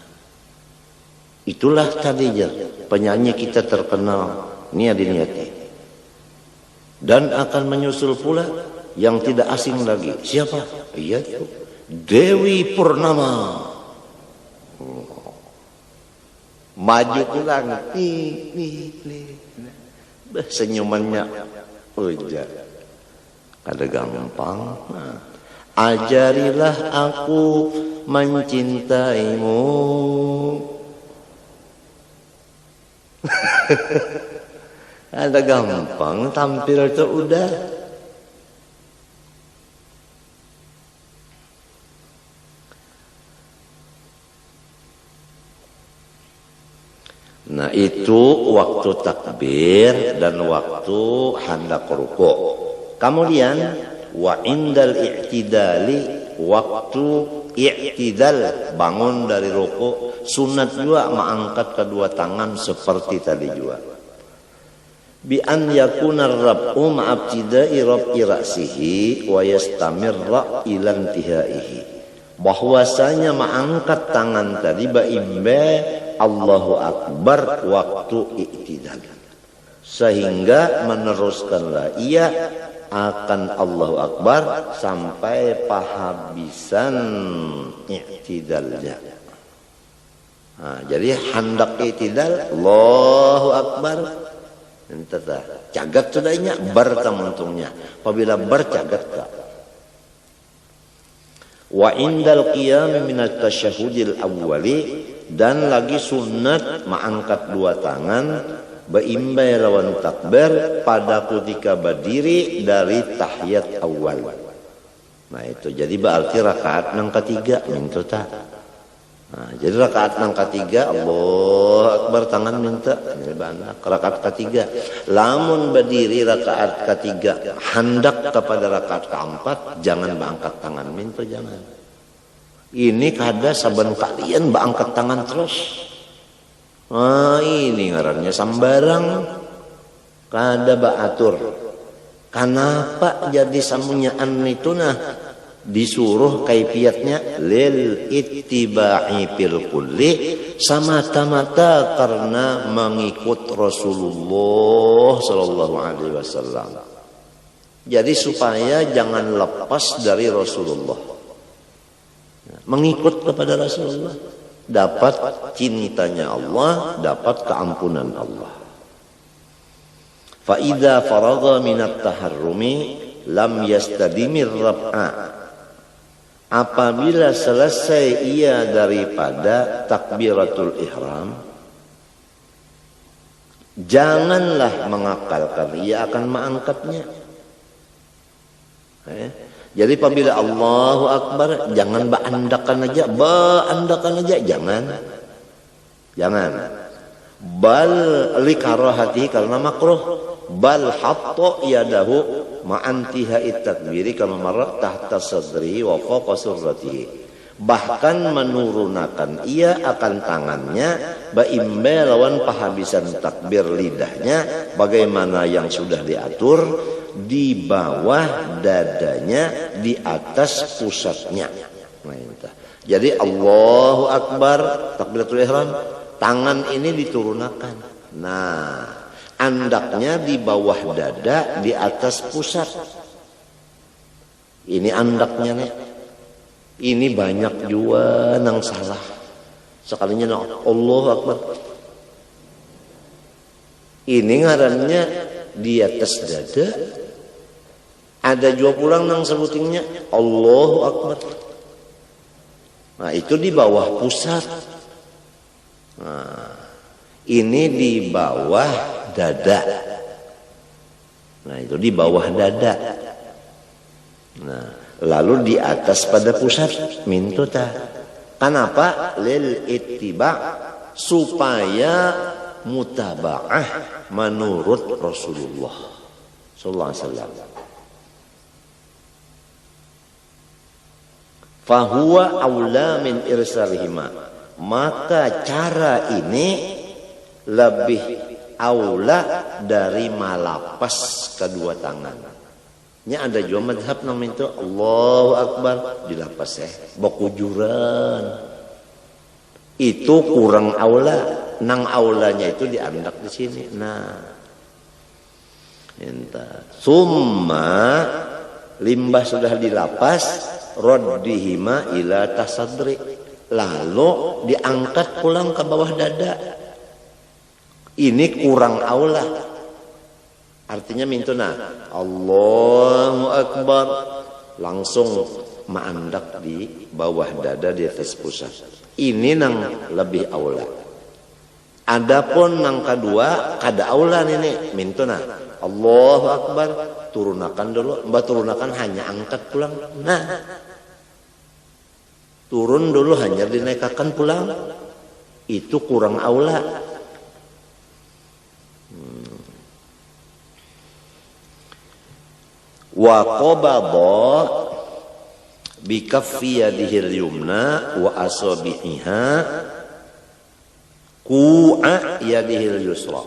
Speaker 2: Itulah tadinya penyanyi kita terkenal Niadi Niati. Dan akan menyusul pula yang tidak asing lagi. Siapa? Iya itu Dewi Purnama. Maju pulang. Senyumannya ujar. Ada gampang. Ajarilah aku mencintaimu. Ada gampang tampil itu udah. Nah itu waktu takbir dan waktu hendak rukuk. Kemudian wa indal i'tidali, waktu i'tidal bangun dari rukuk, sunat juga mengangkat kedua tangan seperti tadi juga. Bi an yakuna ar-rab'u ma'abtidai rab'i ra'sihi wa yastamirra ila intihaihi. Bahwasanya mengangkat tangan tadi baimbe Allahu Akbar waktu i'tidal, sehingga meneruskanlah ia akan Allahu Akbar sampai pahabisan i'tidalnya. Nah, jadi hendak i'tidal Allahu Akbar entah cagat sudahnya bertamuntungnya apabila bercagat ka. Wa indal qiyam min at-tasyahhudil awwali, dan lagi sunat mengangkat dua tangan beimbai lawan takbir pada ketika berdiri dari tahiyat awal. Nah itu jadi berarti rakaat yang ketiga minta tak. Nah, jadi rakaat yang ketiga Allahu Akbar tangan minta rakaat ketiga. Lamun berdiri rakaat ketiga hendak kepada rakaat keempat jangan berangkat tangan minta, jangan. Ini kada saban kalian berangkat tangan terus. Nah ini ngarannya sambarang, kada baatur. Kenapa jadi samunyaan itu nah disuruh kaifiatnya lil ittiba'i fil kulli, semata-mata karena mengikut Rasulullah sallallahu alaihi wasallam. Jadi supaya jangan lepas dari Rasulullah, mengikut kepada Rasulullah, dapat cintanya Allah, dapat keampunan Allah. Fa idza faragha minat taharrumi lam yastadimir rab'a, apabila selesai ia daripada takbiratul ihram, janganlah mengakalkan ia akan mengangkatnya. Jadi apabila Allahu Akbar jangan baandakan aja, jangan. Bal likarahati, karena makruh. Bal hatta yadahu ma'antihai takbiri kama marra tahta sadri wa fawqa surratihi. Bahkan menurunkan ia akan tangannya baimbe lawan pahabisan takbir lidahnya bagaimana yang sudah diatur, di bawah dadanya, di atas pusatnya. Jadi Allahu Akbar takbiratul ihram, tangan ini diturunkan. Nah, andaknya di bawah dada, di atas pusat. Ini andaknya nih. Ini banyak juga yang salah. Sekalinya Allahu Akbar. Ini ngarannya di atas dada. Ada juga pulang yang sebutingnya Allahu Akbar. Nah itu di bawah pusat. Nah, ini di bawah dada. Nah itu di bawah dada. Nah lalu di atas pada pusat mintuta. Kenapa? Lil ittiba', supaya mutaba'ah menurut Rasulullah sallallahu alaihi wasallam. Fahuwa aula min irsalihima, maka cara ini lebih aula dari malapas kedua tangan. Ini ada juga madhab namanya itu Allahu Akbar dilapas bokujuran. Itu kurang aula. Nang aulanya itu diandak di sini. Nah, summa limbah sudah dilapas, raddihima ila tasadri, lalu diangkat pulang ke bawah dada. Ini kurang aula. Artinya mintuna Allahu Akbar langsung maandak di bawah dada di atas pusat. Ini nang lebih aula. Adapun nang kedua kada aula ini mintuna Allahu Akbar turunakan dulu, mbak turunakan hanya angkat pulang. Nah, turun dulu hanya dinaikkan pulang. Itu kurang aula. wa qabada bi kaffi yadihi al-yumna wa asabiha qu'a yadihi al-yusra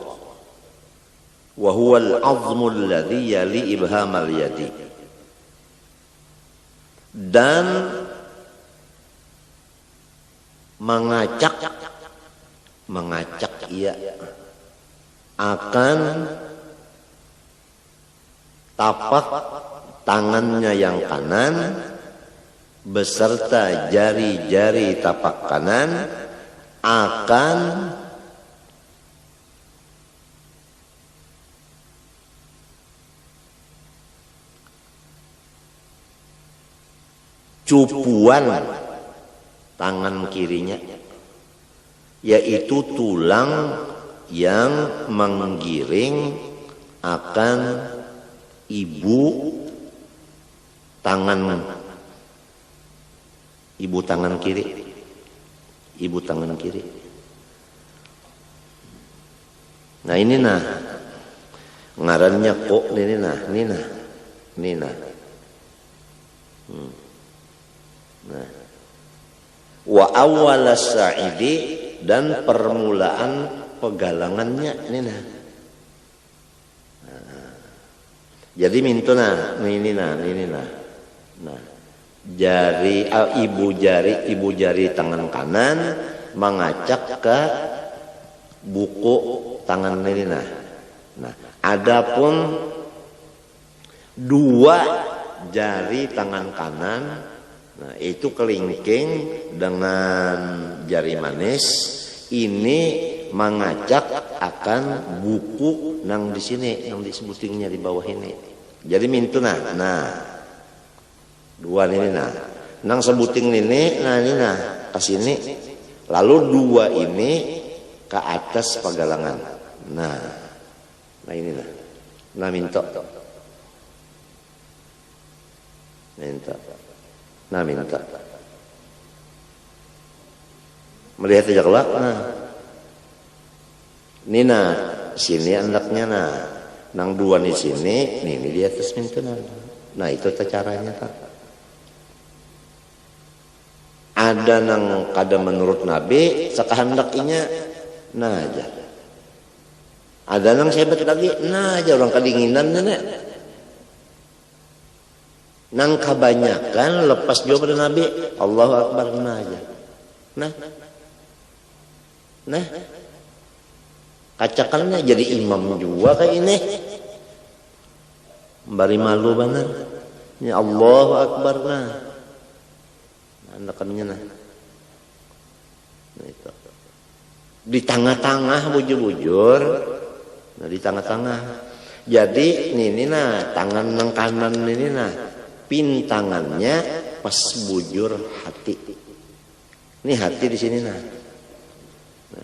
Speaker 2: wa huwa al-'azmu alladhi yali ibham al-yadi. Dan mengacak ia akan tapak tangannya yang kanan beserta jari-jari tapak kanan akan cupuan tangan kirinya, yaitu tulang yang menggiring akan ibu tangan kiri. Nah ini ngarannya kok ini nah. Nah, wa awwal sa'idi, dan permulaan pegalangannya ini nah. Jadi mintuna ini nah. Nah, jari ibu jari tangan kanan mengacak ke buku tangan ini nah. Nah, adapun dua jari tangan kanan, nah itu kelingking dengan jari manis ini mengacak akan buku nang di sini, nang disebutingnya di bawah ini. Jadi mintuna. Nah, dua ini nang sebuting ini, ini ke sini. Lalu dua ini ke atas pegalangan. Nah ini nah minta. Melihat aja kelak. Nah, ini sini andaknya nang dua di sini, ini di atas mintuna. Nah itu caranya tak. Ada nang kada menurut Nabi sekahandakinya, nah aja. Ada nang sebat lagi, nah aja orang kedinginan nenek. Nang kebanyakan lepas jauh pada Nabi, Allahu Akbar nah aja. Nah, kacakannya jadi imam juga kayak ini. Bari malu benar. Ya Allahu Akbar nah. Andakannya nah itu. Di tengah-tengah bujur-bujur. Nah di tengah-tengah. Jadi ini tangan nang kanan ini pintangannya pas bujur hati. Ini hati di sini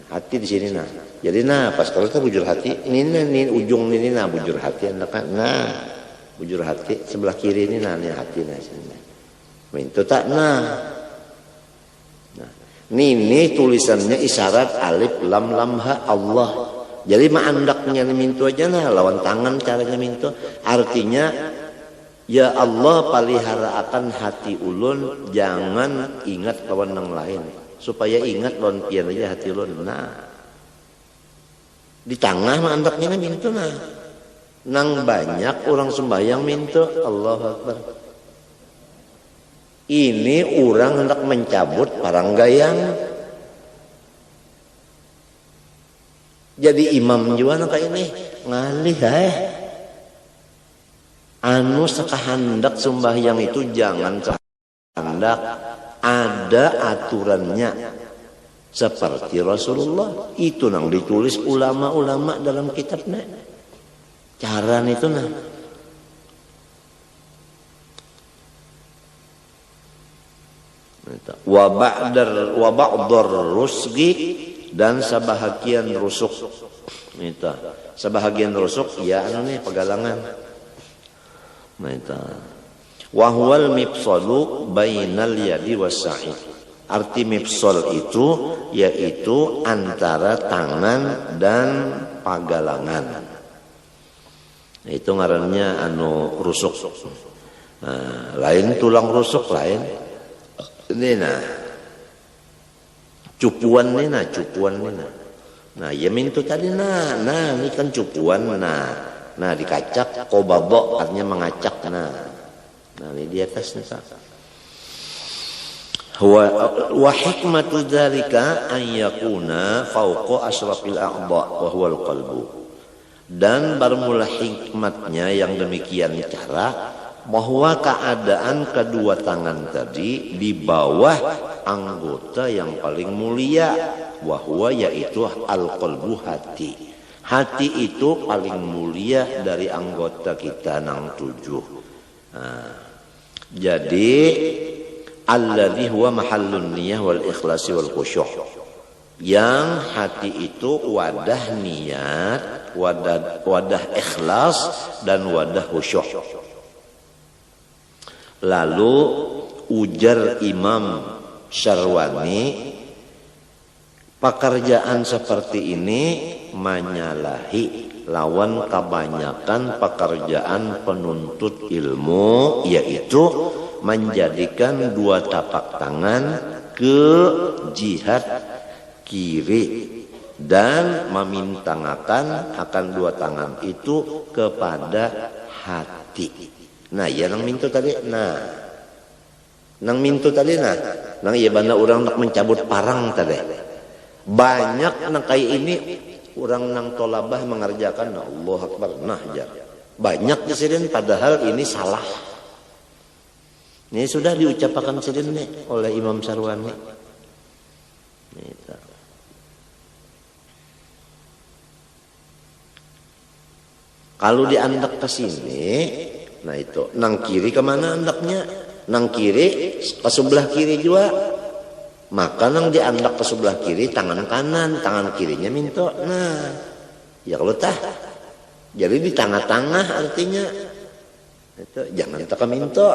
Speaker 2: hati di sini Jadi pas kalau kita bujur hati, ini ujung ini bujur hati andakan. Bujur hati sebelah kiri ini hati sini. Mintu tak ini tulisannya isyarat alif lam lam ha Allah. Jadi andaknya mintu aja lawan tangan caranya mintu. Artinya ya Allah palihara akan hati ulun, jangan ingat kawan yang lain. Supaya ingat lawan pian aja hati ulun. Di tengah andaknya mintu nang banyak orang sembahyang mintu Allahu Akbar. Ini orang hendak mencabut paranggayang. Jadi imam juga kayak ini ngalih anu sekahandak sembahyang itu jangan sekahandak, ada aturannya seperti Rasulullah itu nang ditulis ulama-ulama dalam kitabnya. Cara itu wa ba'dar rusgi, dan sebahagian rusuk. Sebahagian rusuk ya pegalangan. Wa huwal mifsalu bainal yadi was-sa'i. Arti mifsal itu yaitu antara tangan dan pagalangan. Itu ngarannya anu rusuk. Nah, lain tulang rusuk lain. Ini nah. Cupuan nih nah, cupuan nih nah. Nah, ya mintu tadi nah ini kan cupuan nah dikacak qobadha artinya mengacak nah ini di atas nih Pak. Wa hikmatu dzalika an yakuna fawqa asrafil a'dha wa huwal qalbu. Dan bermula hikmatnya yang demikian cara bahwa keadaan kedua tangan tadi di bawah anggota yang paling mulia, wahwa yaitu al-qalbu hati. Hati itu paling mulia dari anggota kita nang 7. Nah, jadi alladzi huwa mahallun niyah wal ikhlasi wal khusyuk. Yang hati itu wadah niat, wadah ikhlas dan wadah khusyuk. Lalu ujar Imam Syarwani, pekerjaan seperti ini menyalahi lawan kebanyakan pekerjaan penuntut ilmu, yaitu menjadikan dua tapak tangan ke jihad kiri dan memintangakan akan dua tangan itu kepada hati. Nah, ya nang mintu tadi, nang iya banda orang nak mencabut parang tadi. Banyak nang kayak ini orang nang tolabah mengerjakan Allah Akbar ya. Banyak disini padahal ini salah. Ini sudah diucapkan sini oleh Imam Syarwani. Kalau diandak ke sini, nah itu nang kiri kemana andaknya? Nang kiri ke sebelah kiri juga. Maka nang diandak ke sebelah kiri tangan kanan, tangan kirinya minto. Nah, ya kalau tah. Jadi di tengah-tengah artinya itu jangan tak minto.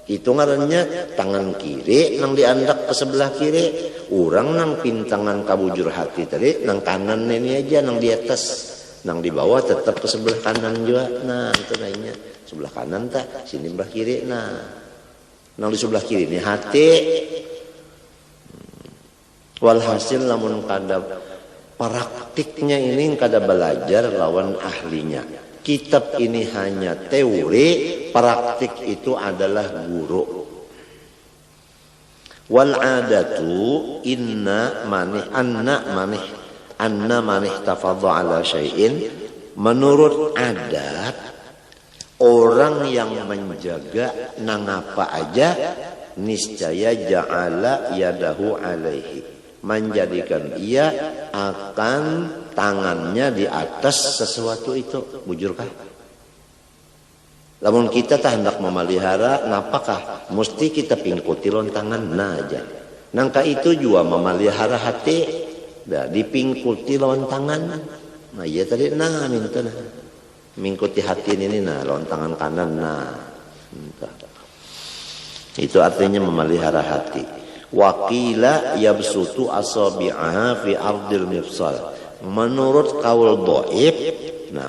Speaker 2: Itu ngarannya tangan kiri nang diandak ke sebelah kiri. Orang nang pintangan kabujur hati tadi nang kanan ini aja nang di atas. Nang di bawah tetap ke sebelah kanan juga. Nah, itu lainnya. Sebelah kanan tak, sini sebelah kiri. Nah, nang di sebelah kiri ini hati. Walhasil namun kada praktiknya ini kada belajar lawan ahlinya. Kitab ini hanya teori, praktik itu adalah guru. Wal adatu anna manih tafadha ala syai'in, menurut adat orang yang menjaga nang apa aja niscaya ja'ala yadahu alaihi, menjadikan ia akan tangannya di atas sesuatu itu. Bujurkah? Lamun kita tak hendak memelihara, napakah mesti kita pingkuti lontangan nah aja. Nangka itu juga memelihara hati. Dah dipingkuti lawan tangan. Nah iya tadi minta mingkuti hati ini lawan tangan kanan minta. Itu artinya memelihara hati. Waqila yabsutu asabi'aha fi ardil mifsal. Menurut kaul dhaif,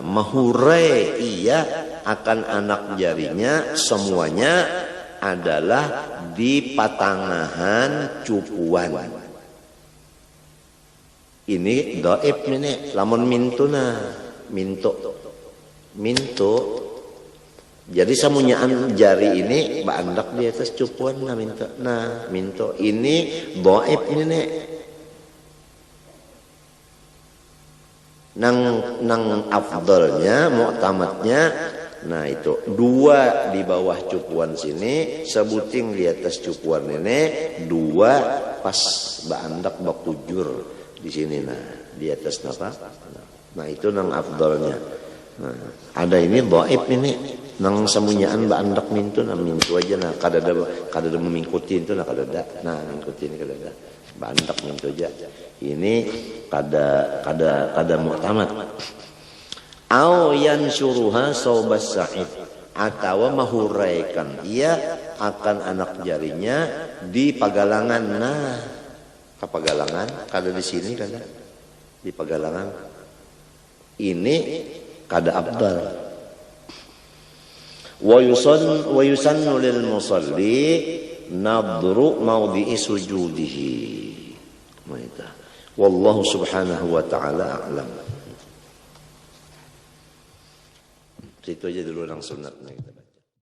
Speaker 2: mahurai ia akan anak jarinya semuanya adalah di patangahan cupuan. Ini dhaif ini, lamun minto. Jadi samunyaan jari ini bandak di atas cupuan minto. Nah, minto ini dhaif ini nang afdalnya, mu'tamadnya, nah itu dua di bawah cupuan sini, sebuting di atas cupuan ini, dua pas bandak bakujur. Di sini di atas apa? Nah itu nang afdalnya. Nah, ada ini dhaif ini nang semunyaan bandak mintu aja kada memingkuti itu kada mingkuti ini kada bandak mintu aja. Ini kada mu'tamad. Au yansyuruha saubas sa'id, atau mahuraikan ia akan anak jarinya di pagalangan. Kapagalangan kada di sini kada di pagalangan ini kada abdal. Wa yusannu lil musalli nadru mawdi'i sujudihi. Wallahu subhanahu wa ta'ala a'lam. Itu aja dulu yang sunatnya kita baca.